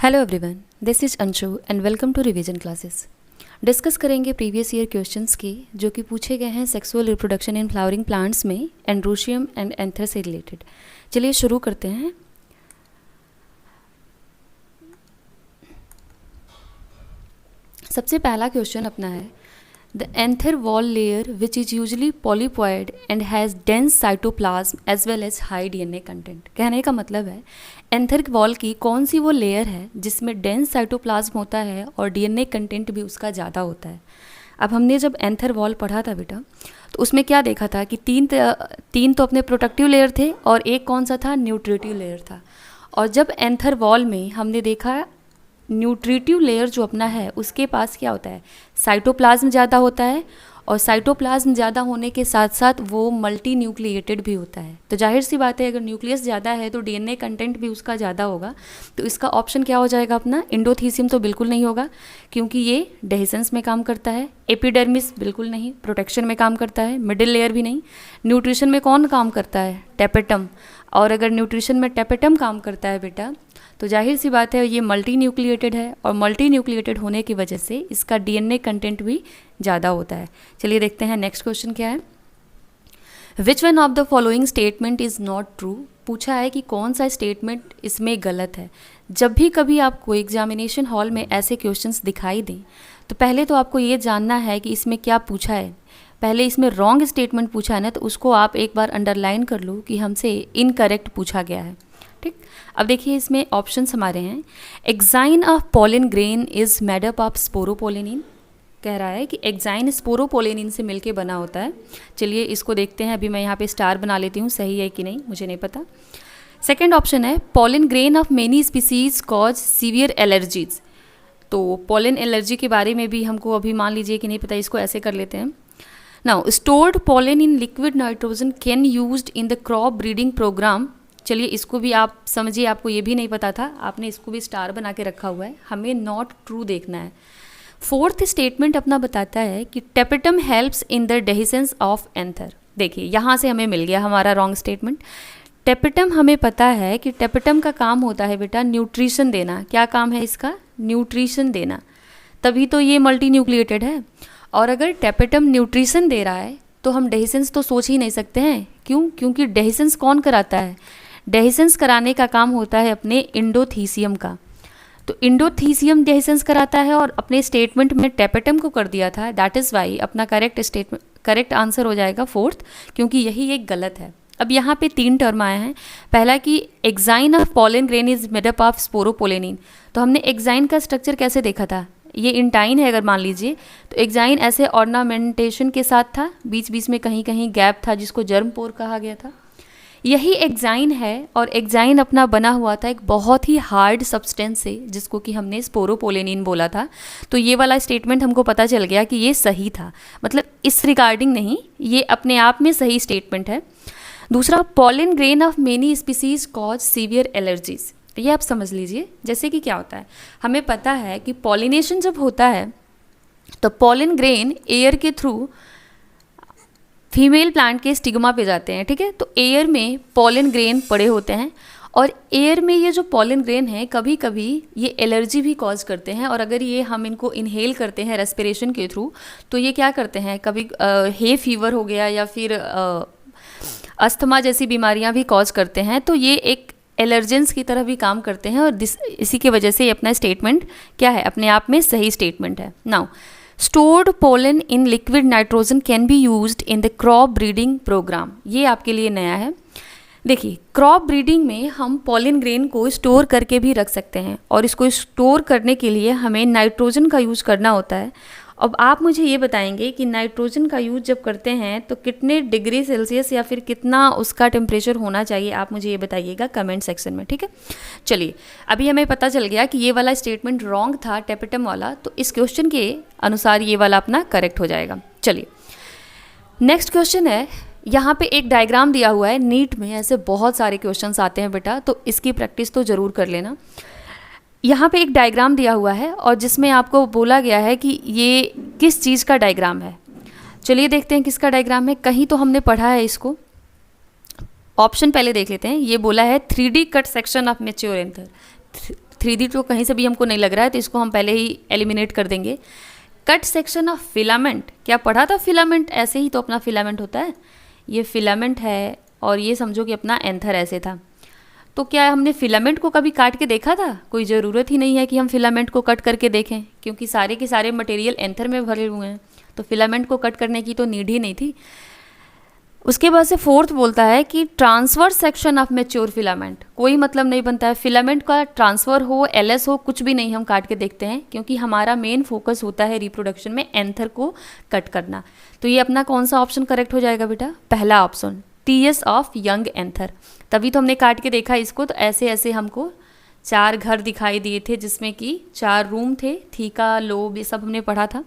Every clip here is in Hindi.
Hello everyone, this is Anshu and welcome to revision classes. Discuss करेंगे प्रीवियस ईयर क्वेश्चंस के जो कि पूछे गए हैं sexual reproduction in flowering plants में एंड्रोशियम एंड एंथर से रिलेटेड। चलिए शुरू करते हैं। सबसे पहला क्वेश्चन अपना है, the anther wall layer which is usually polyploid and has dense cytoplasm as well as high DNA content. कहने का मतलब है एंथर वॉल की कौन सी वो लेयर है जिसमें डेंस साइटोप्लाज्म होता है और डीएनए कंटेंट भी उसका ज़्यादा होता है। अब हमने जब एंथर वॉल पढ़ा था बेटा, तो उसमें क्या देखा था कि तीन तो अपने प्रोटेक्टिव लेयर थे और एक कौन सा था, न्यूट्रिटिव लेयर था। और जब एंथर वॉल में हमने देखा न्यूट्रिटिव लेयर जो अपना है उसके पास क्या होता है, साइटोप्लाज्म ज़्यादा होता है और साइटोप्लाज्म ज़्यादा होने के साथ साथ वो मल्टी न्यूक्लिएटेड भी होता है। तो जाहिर सी बात है अगर न्यूक्लियस ज़्यादा है तो डीएनए कंटेंट भी उसका ज़्यादा होगा। तो इसका ऑप्शन क्या हो जाएगा अपना, एंडोथीसियम तो बिल्कुल नहीं होगा क्योंकि ये डेहिसेंस में काम करता है। एपिडर्मिस बिल्कुल नहीं, प्रोटेक्शन में काम करता है। मिडिल लेयर भी नहीं। न्यूट्रिशन में कौन काम करता है, टेपेटम। और अगर न्यूट्रिशन में टेपेटम काम करता है बेटा तो जाहिर सी बात है ये मल्टी न्यूक्लिएटेड है और मल्टी न्यूक्लिएटेड होने की वजह से इसका डीएनए कंटेंट भी ज़्यादा होता है। चलिए देखते हैं नेक्स्ट क्वेश्चन क्या है। Which one of the following statement is not true. पूछा है कि कौन सा स्टेटमेंट इसमें गलत है। जब भी कभी आपको एग्जामिनेशन हॉल में ऐसे क्वेश्चंस दिखाई दें तो पहले तो आपको ये जानना है कि इसमें क्या पूछा है। पहले इसमें रॉन्ग स्टेटमेंट पूछा है ना, तो उसको आप एक बार अंडरलाइन कर लो कि हमसे इनकरेक्ट पूछा गया है। ठीक, अब देखिए इसमें ऑप्शंस हमारे हैं। Exine of pollen grain is made up of sporopollenin. कह रहा है कि एक्साइन स्पोरोपोलिनिन से मिलके बना होता है। चलिए इसको देखते हैं। अभी मैं यहाँ पे स्टार बना लेती हूँ, सही है कि नहीं मुझे नहीं पता। सेकेंड ऑप्शन है pollen grain of many species cause severe allergies. तो पोलिन एलर्जी के बारे में भी हमको अभी मान लीजिए कि नहीं पता, इसको ऐसे कर लेते हैं। Now stored pollen in liquid nitrogen can used in the crop breeding program. चलिए इसको भी आप समझिए, आपको ये भी नहीं पता था, आपने इसको भी स्टार बना के रखा हुआ है। हमें नॉट ट्रू देखना है। फोर्थ स्टेटमेंट अपना बताता है कि tapetum helps in the dehiscence of anther. देखिए यहाँ से हमें मिल गया हमारा रॉन्ग स्टेटमेंट। टेपेटम हमें पता है कि टेपेटम का काम होता है बेटा न्यूट्रिशन देना। क्या काम है इसका, न्यूट्रिशन देना, तभी तो ये मल्टी न्यूक्लिएटेड है। और अगर टेपेटम न्यूट्रिशन दे रहा है तो हम डेहिसेंस तो सोच ही नहीं सकते हैं। क्यों, क्योंकि डेहिसेंस कौन कराता है, डेहिसेंस कराने का काम होता है अपने इंडोथीसियम का। तो इंडोथीसियम डेहिसेंस कराता है और अपने स्टेटमेंट में टेपेटम को कर दिया था। दैट इज़ वाई अपना करेक्ट आंसर हो जाएगा फोर्थ, क्योंकि यही एक गलत है। अब यहाँ पे 3 टर्म आए हैं। पहला कि exine of pollen grain is made up of sporopollenin. तो हमने एक्साइन का स्ट्रक्चर कैसे देखा था, ये इंटाइन है अगर मान लीजिए, तो एक्साइन ऐसे ऑर्नामेंटेशन के साथ था, बीच बीच में कहीं कहीं गैप था जिसको जर्म पोर कहा गया था। यही एक्साइन है और एक्साइन अपना बना हुआ था एक बहुत ही हार्ड सब्सटेंस से जिसको कि हमने स्पोरोपोलिनिन बोला था। तो ये वाला स्टेटमेंट हमको पता चल गया कि ये सही था, मतलब इस रिगार्डिंग नहीं, ये अपने आप में सही स्टेटमेंट है। दूसरा, pollen grain of many species cause severe allergies. ये आप समझ लीजिए, जैसे कि क्या होता है, हमें पता है कि पॉलिनेशन जब होता है तो पोलिन ग्रेन एयर के थ्रू फीमेल प्लांट के स्टिग्मा पे जाते हैं। ठीक है, तो एयर में पोलिन ग्रेन पड़े होते हैं और एयर में ये जो पोलिन ग्रेन है कभी कभी ये एलर्जी भी कॉज करते हैं। और अगर ये हम इनको इनहेल करते हैं रेस्पिरेशन के थ्रू तो ये क्या करते हैं, कभी हे फीवर हो गया या फिर अस्थमा जैसी बीमारियां भी कॉज करते हैं। तो ये एक एलर्जेंस की तरह भी काम करते हैं और इसी की वजह से अपना स्टेटमेंट क्या है, अपने आप में सही स्टेटमेंट है। Now stored pollen in liquid nitrogen can be used in the crop breeding program. ये आपके लिए नया है। देखिए क्रॉप ब्रीडिंग में हम पोलिन ग्रेन को स्टोर करके भी रख सकते हैं और इसको स्टोर करने के लिए हमें नाइट्रोजन का यूज़ करना होता है। अब आप मुझे ये बताएंगे कि नाइट्रोजन का यूज़ जब करते हैं तो कितने डिग्री सेल्सियस या फिर कितना उसका टेम्परेचर होना चाहिए, आप मुझे ये बताइएगा कमेंट सेक्शन में। ठीक है, चलिए अभी हमें पता चल गया कि ये वाला स्टेटमेंट रॉन्ग था टेपेटम वाला, तो इस क्वेश्चन के अनुसार ये वाला अपना करेक्ट हो जाएगा। चलिए नेक्स्ट क्वेश्चन है। यहाँ पे एक डायग्राम दिया हुआ है। नीट में ऐसे बहुत सारे क्वेश्चंस आते हैं बेटा, तो इसकी प्रैक्टिस तो ज़रूर कर लेना। यहाँ पे एक डायग्राम दिया हुआ है और जिसमें आपको बोला गया है कि ये किस चीज़ का डायग्राम है। चलिए देखते हैं किसका डायग्राम है। कहीं तो हमने पढ़ा है इसको। ऑप्शन पहले देख लेते हैं। ये बोला है 3D cut section of mature anther. 3D तो कहीं से भी हमको नहीं लग रहा है, तो इसको हम पहले ही एलिमिनेट कर देंगे। कट सेक्शन ऑफ फिलामेंट, क्या पढ़ा था फिलामेंट? ऐसे ही तो अपना फिलामेंट होता है, ये फिलामेंट है और ये समझो कि अपना एंथर ऐसे था। तो क्या हमने फिलामेंट को कभी काट के देखा था? कोई ज़रूरत ही नहीं है कि हम फिलामेंट को कट करके देखें, क्योंकि सारे के सारे मटेरियल एंथर में भरे हुए हैं, तो फिलामेंट को कट करने की तो नीड ही नहीं थी। उसके बाद से फोर्थ बोलता है कि transverse section of mature filament, कोई मतलब नहीं बनता है फिलामेंट का ट्रांसफ़र हो, एलएस हो, कुछ भी नहीं हम काट के देखते हैं, क्योंकि हमारा मेन फोकस होता है रिप्रोडक्शन में एंथर को कट करना। तो ये अपना कौन सा ऑप्शन करेक्ट हो जाएगा बेटा? पहला option, TS of young anther. तभी तो हमने काट के देखा इसको। तो ऐसे ऐसे हमको 4 घर दिखाई दिए थे, जिसमें कि 4 रूम थे, थीका, लोब, ये सब हमने पढ़ा था।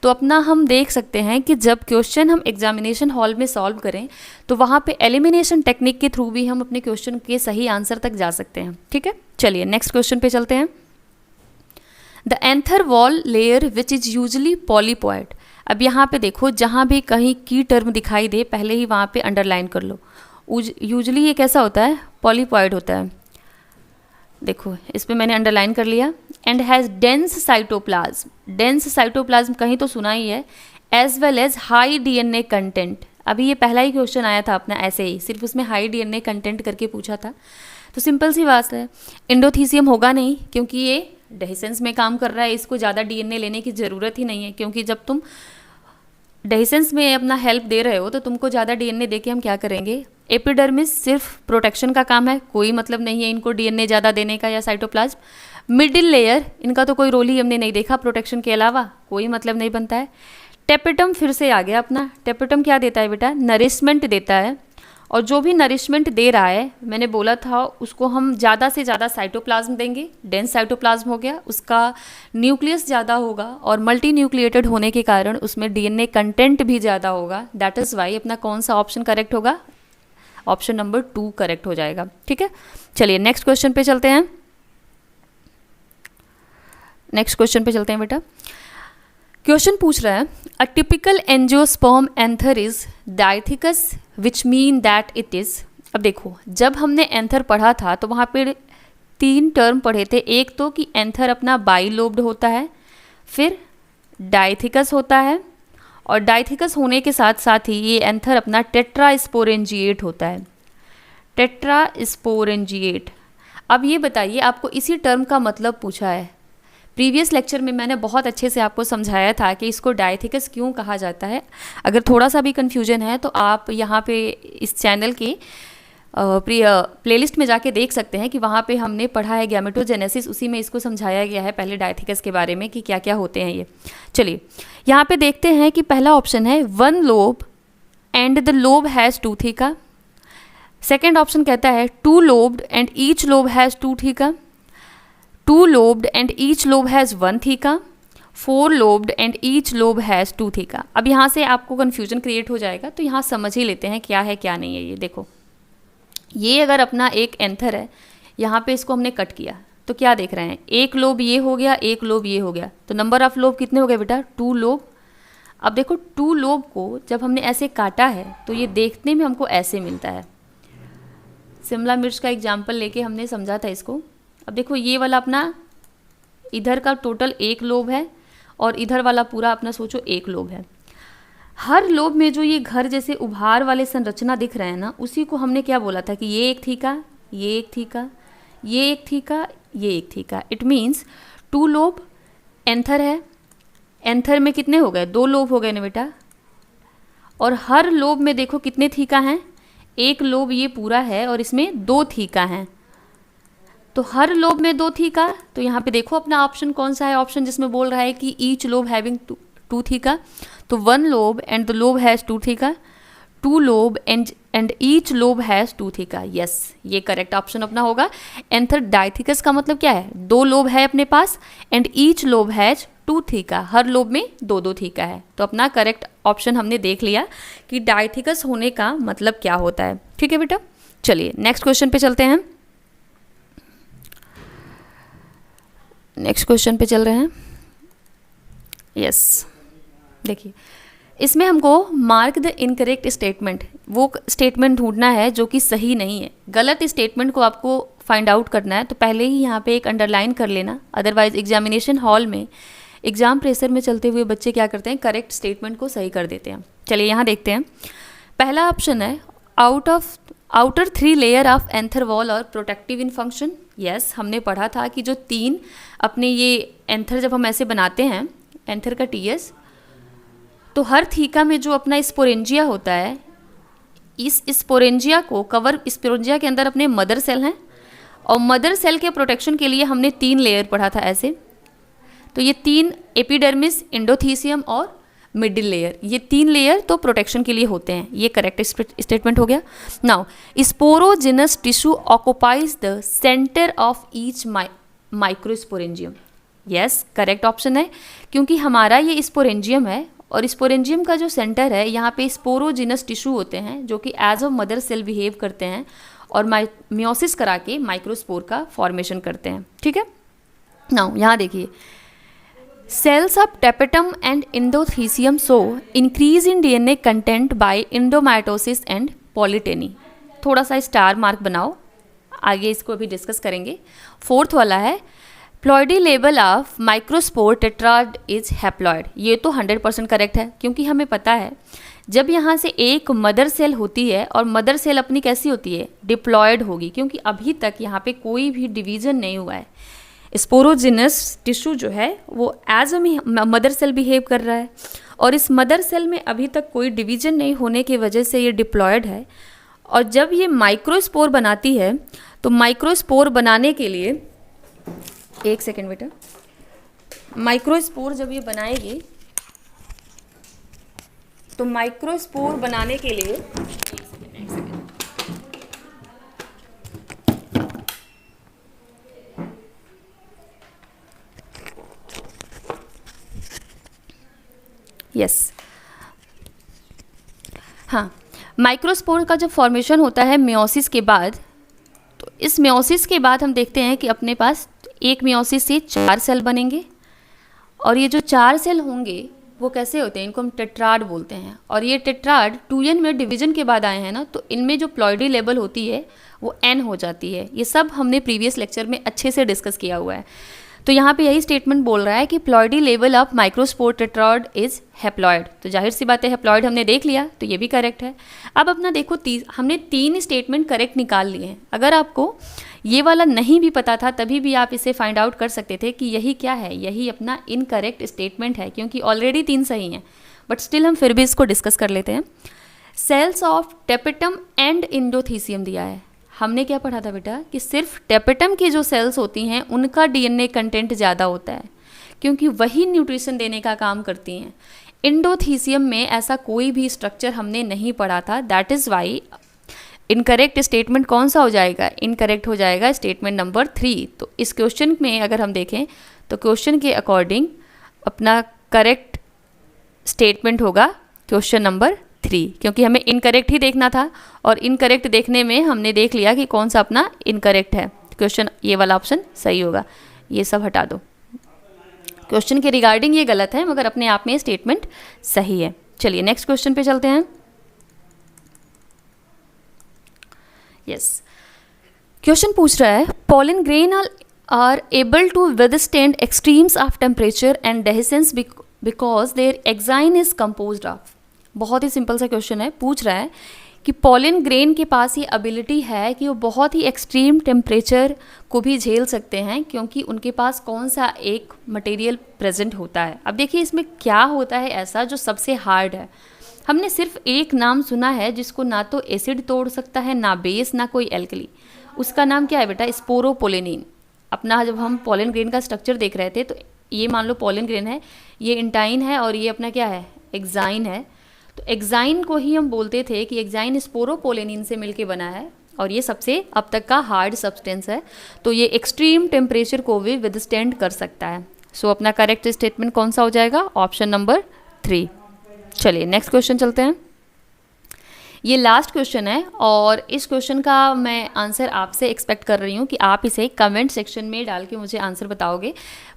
तो अपना हम देख सकते हैं कि जब क्वेश्चन हम एग्जामिनेशन हॉल में सॉल्व करें तो वहाँ पे एलिमिनेशन टेक्निक के थ्रू भी हम अपने क्वेश्चन के सही आंसर तक जा सकते हैं। ठीक है, चलिए नेक्स्ट क्वेश्चन पे चलते हैं। The anther wall layer which is usually polypoid. अब यहाँ पे देखो, जहाँ भी कहीं की टर्म दिखाई दे पहले ही वहाँ पे अंडरलाइन कर लो। यूजली ये कैसा होता है? पॉलीपॉइड होता है। देखो इस पर मैंने अंडरलाइन कर लिया। And has dense cytoplasm, dense cytoplasm कहीं तो सुना ही है, as well as high DNA content. अभी ये पहला ही क्वेश्चन आया था अपना ऐसे ही, सिर्फ उसमें हाई डीएनए कंटेंट करके पूछा था। तो सिंपल सी बात है, एंडोथीसियम होगा नहीं, क्योंकि ये डेहिसेंस में काम कर रहा है, इसको ज़्यादा डीएनए लेने की ज़रूरत ही नहीं है, क्योंकि जब तुम डेहिसेंस में अपना हेल्प दे रहे हो तो तुमको ज़्यादा डीएनए देके हम क्या करेंगे? एपिडर्मिस सिर्फ प्रोटेक्शन का काम है, कोई मतलब नहीं है इनको डीएनए ज़्यादा देने का, या साइटोप्लाज्म। मिडिल लेयर, इनका तो कोई रोल ही हमने नहीं देखा प्रोटेक्शन के अलावा, कोई मतलब नहीं बनता है। टेपिटम फिर से आ गया अपना। टेपिटम क्या देता है बेटा? नरिशमेंट देता है, और जो भी नरिशमेंट दे रहा है, मैंने बोला था उसको हम ज़्यादा से ज़्यादा साइटोप्लाज्म देंगे। डेंस साइटोप्लाज्म हो गया, उसका न्यूक्लियस ज़्यादा होगा, और मल्टी न्यूक्लिएटेड होने के कारण उसमें डीएनए कंटेंट भी ज़्यादा होगा। दैट इज़ वाई अपना कौन सा ऑप्शन करेक्ट होगा? ऑप्शन नंबर 2 करेक्ट हो जाएगा। ठीक है, चलिए नेक्स्ट क्वेश्चन पे चलते हैं। नेक्स्ट क्वेश्चन पे चलते हैं बेटा। क्वेश्चन पूछ रहा है, a typical angiosperm anther is dithecous which mean that it is. अब देखो, जब हमने एंथर पढ़ा था तो वहाँ पे 3 टर्म पढ़े थे। एक तो कि एंथर अपना बाइलोब्ड होता है, फिर डायथिकस होता है, और डायथिकस होने के साथ साथ ही ये एंथर अपना टेट्रास्पोरेंजिएट होता है। टेट्रास्पोरेंजिएट। अब ये बताइए, आपको इसी टर्म का मतलब पूछा है। प्रीवियस लेक्चर में मैंने बहुत अच्छे से आपको समझाया था कि इसको डायथिकस क्यों कहा जाता है। अगर थोड़ा सा भी कन्फ्यूजन है तो आप यहाँ पे इस चैनल के प्लेलिस्ट में जाके देख सकते हैं कि वहाँ पे हमने पढ़ा है गैमेटोजेनेसिस, उसी में इसको समझाया गया है पहले डायथिकस के बारे में कि क्या क्या होते हैं ये। चलिए यहाँ पे देखते हैं कि पहला ऑप्शन है 1 lobe and the lobe has 2 theca. Second option कहता है 2 lobed and each lobe has 2 theca. 2 lobed and each lobe has 1 theta, 4 lobed and each lobe has 2 theta। अब यहाँ से आपको कन्फ्यूजन क्रिएट हो जाएगा, तो यहाँ समझ ही लेते हैं क्या है क्या नहीं है। ये देखो, ये अगर अपना एक एंथर है, यहाँ पे इसको हमने कट किया तो क्या देख रहे हैं? एक लोब ये हो गया, एक लोब ये हो गया, तो नंबर ऑफ लोब कितने हो गए बेटा? 2 लोब। अब देखो 2 लोब को जब हमने ऐसे काटा है तो ये देखने में हमको ऐसे मिलता है। शिमला मिर्च का एग्जाम्पल लेके हमने समझा था इसको। अब देखो ये वाला अपना इधर का टोटल 1 लोब है, और इधर वाला पूरा अपना सोचो 1 लोब है। हर लोब में जो ये घर जैसे उभार वाले संरचना दिख रहे हैं ना, उसी को हमने क्या बोला था कि ये 1 थीका, ये 1 थीका, ये 1 थीका, ये 1 theca. It means 2 lobe anther है। एंथर में कितने हो गए? 2 लोब हो गए ना बेटा। और हर लोब में देखो कितने थीका हैं? 1 लोब ये पूरा है और इसमें 2 थीका हैं। तो हर लोब में 2 थीका। तो यहाँ पे देखो अपना ऑप्शन कौन सा है? ऑप्शन जिसमें बोल रहा है कि ईच लोब हैविंग 2 थीका। तो 1 lobe and the lobe has 2 theca, 2 lobe and each lobe has 2 theca. Yes, ये करेक्ट ऑप्शन अपना होगा। एंथर डायथिकस का मतलब क्या है? 2 लोब है अपने पास and each lobe has 2 theca, हर लोब में 2-2 थीका है। तो अपना करेक्ट ऑप्शन हमने देख लिया कि डायथिकस होने का मतलब क्या होता है। ठीक है बेटा, चलिए नेक्स्ट क्वेश्चन पे चलते हैं। नेक्स्ट क्वेश्चन पे चल रहे हैं। यस, देखिए इसमें हमको मार्क द इनकरेक्ट स्टेटमेंट, वो स्टेटमेंट ढूंढना है जो कि सही नहीं है। गलत स्टेटमेंट को आपको फाइंड आउट करना है तो पहले ही यहाँ पे एक अंडरलाइन कर लेना, अदरवाइज एग्जामिनेशन हॉल में एग्जाम प्रेशर में चलते हुए बच्चे क्या करते हैं, करेक्ट स्टेटमेंट को सही कर देते हैं। चलिए यहाँ देखते हैं, पहला ऑप्शन है outer 3 layer of anther wall और प्रोटेक्टिव इन फंक्शन। यस, हमने पढ़ा था कि जो 3 अपने ये एंथर जब हम ऐसे बनाते हैं, एंथर का टीएस, तो हर थीका में जो अपना स्पोरेंजिया होता है, इस स्पोरेंजिया को कवर, स्पोरेंजिया के अंदर अपने मदर सेल हैं और मदर सेल के प्रोटेक्शन के लिए हमने 3 लेयर पढ़ा था ऐसे। तो ये 3 एपिडर्मिस, एंडोथीसियम और मिडिल लेयर, ये 3 लेयर तो प्रोटेक्शन के लिए होते हैं। ये करेक्ट स्टेटमेंट हो गया। Now sporogenous tissue occupies the centre of each microsporangium. Yes, correct option है, क्योंकि हमारा ये स्पोरेंजियम है और स्पोरेंजियम का जो सेंटर है, यहाँ पे स्पोरोजिनस टिश्यू होते हैं जो कि as a mother cell behave करते हैं और मियोसिस करा के माइक्रोस्पोर का फॉर्मेशन करते हैं। ठीक है, नाउ यहाँ देखिए, cells of tapetum and endothecium show increase in DNA content by endomitosis and polyteny। थोड़ा सा स्टार मार्क बनाओ, आगे इसको अभी डिस्कस करेंगे। 4th वाला है ploidy level of microspore tetrad is haploid. ये तो 100% करेक्ट है, क्योंकि हमें पता है जब यहाँ से एक मदर सेल होती है और मदर सेल अपनी कैसी होती है, डिप्लॉयड होगी, क्योंकि अभी तक यहाँ पे कोई भी डिवीजन नहीं हुआ है। स्पोरोजिनस टिश्यू जो है वो as a mother cell behave कर रहा है और इस मदर सेल में अभी तक कोई डिवीजन नहीं होने की वजह से ये डिप्लॉयड है। और जब ये माइक्रोस्पोर बनाती है तो माइक्रोस्पोर बनाने के लिए, एक सेकेंड बेटा, माइक्रोस्पोर जब ये बनाएगी तो माइक्रोस्पोर बनाने के लिए, यस, हाँ, माइक्रोस्पोर का जब फॉर्मेशन होता है मियोसिस के बाद, तो इस मियोसिस के बाद हम देखते हैं कि अपने पास एक मियोसिस से 4 सेल बनेंगे और ये जो 4 सेल होंगे वो कैसे होते हैं, इनको हम टेट्राड बोलते हैं। और ये टेट्राड 2n में डिवीजन के बाद आए हैं ना, तो इनमें जो प्लॉइडी लेवल होती है वो n हो जाती है। ये सब हमने प्रीवियस लेक्चर में अच्छे से डिस्कस किया हुआ है। तो यहाँ पे यही स्टेटमेंट बोल रहा है कि ploidy level of microspore tetrad is haploid. तो जाहिर सी बात है, हैप्लॉइड हमने देख लिया तो ये भी करेक्ट है। अब अपना देखो, हमने 3 स्टेटमेंट करेक्ट निकाल लिए हैं। अगर आपको ये वाला नहीं भी पता था तभी भी आप इसे फाइंड आउट कर सकते थे कि यही क्या है, यही अपना इनकरेक्ट स्टेटमेंट है, क्योंकि ऑलरेडी 3 सही हैं। बट स्टिल हम फिर भी इसको डिस्कस कर लेते हैं। Cells of tapetum and endothecium दिया है। हमने क्या पढ़ा था बेटा कि सिर्फ टेपेटम की जो सेल्स होती हैं उनका डीएनए कंटेंट ज़्यादा होता है, क्योंकि वही न्यूट्रिशन देने का काम करती हैं। एंडोथीसियम में ऐसा कोई भी स्ट्रक्चर हमने नहीं पढ़ा था। That is why incorrect statement कौन सा हो जाएगा, इनकरेक्ट हो जाएगा स्टेटमेंट नंबर 3। तो इस क्वेश्चन में अगर हम देखें तो क्वेश्चन के अकॉर्डिंग अपना करेक्ट स्टेटमेंट होगा क्वेश्चन नंबर 3, क्योंकि हमें इनकरेक्ट ही देखना था और इनकरेक्ट देखने में हमने देख लिया कि कौन सा अपना इनकरेक्ट है। क्वेश्चन ये वाला ऑप्शन सही होगा, ये सब हटा दो। क्वेश्चन के रिगार्डिंग ये गलत है, मगर अपने आप में स्टेटमेंट सही है। चलिए नेक्स्ट क्वेश्चन पे चलते हैं। यस, क्वेश्चन पूछ रहा है pollen grain are able to withstand extremes of temperature and dehiscence because their exine is composed of। बहुत ही सिंपल सा क्वेश्चन है। पूछ रहा है कि पॉलिन ग्रेन के पास ये एबिलिटी है कि वो बहुत ही एक्सट्रीम टेम्परेचर को भी झेल सकते हैं, क्योंकि उनके पास कौन सा एक मटेरियल प्रेजेंट होता है। अब देखिए इसमें क्या होता है ऐसा जो सबसे हार्ड है। हमने सिर्फ एक नाम सुना है जिसको ना तो एसिड तोड़ सकता है, ना बेस, ना कोई एल्कली। उसका नाम क्या है बेटा, स्पोरोपोलेनिन। अपना जब हम पॉलिन ग्रेन का स्ट्रक्चर देख रहे थे तो ये मान लो पॉलिन ग्रेन है, ये इंटाइन है और ये अपना क्या है, एक्साइन है। तो एक्साइन को ही हम बोलते थे कि एक्साइन स्पोरोपोलेनिन से मिलके बना है और ये सबसे अब तक का हार्ड सब्सटेंस है। तो ये एक्सट्रीम टेम्परेचर को भी विदस्टैंड कर सकता है। सो अपना करेक्ट स्टेटमेंट कौन सा हो जाएगा, ऑप्शन नंबर 3। चलिए नेक्स्ट क्वेश्चन चलते हैं। ये लास्ट क्वेश्चन है और इस क्वेश्चन का मैं आंसर आपसे एक्सपेक्ट कर रही हूँ कि आप इसे कमेंट सेक्शन में डाल के मुझे आंसर बताओगे।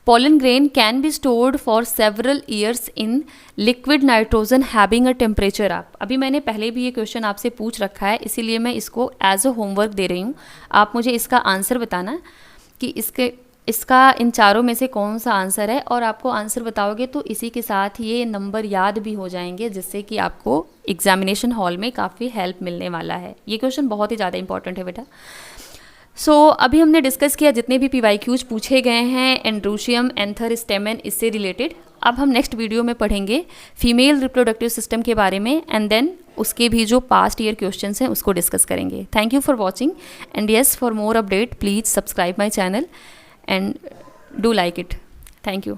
Pollen grain can be stored for several years in liquid nitrogen having a temperature up. अभी मैंने पहले भी ये क्वेश्चन आपसे पूछ रखा है, इसीलिए मैं इसको एज अ होमवर्क दे रही हूँ। आप मुझे इसका आंसर बताना कि इसका इन चारों में से कौन सा आंसर है, और आपको आंसर बताओगे तो इसी के साथ ये नंबर याद भी हो जाएंगे, जिससे कि आपको एग्जामिनेशन हॉल में काफ़ी हेल्प मिलने वाला है। ये क्वेश्चन बहुत ही ज़्यादा इंपॉर्टेंट है बेटा। अभी हमने डिस्कस किया जितने भी PYQs पूछे गए हैं एंड्रोशियम, एंथर, स्टेमेन, इससे रिलेटेड। अब हम नेक्स्ट वीडियो में पढ़ेंगे फीमेल रिप्रोडक्टिव सिस्टम के बारे में, एंड देन उसके भी जो पास्ट ईयर क्वेश्चंस हैं उसको डिस्कस करेंगे। Thank you for watching, and yes, for more update please subscribe my channel and do like it. Thank you.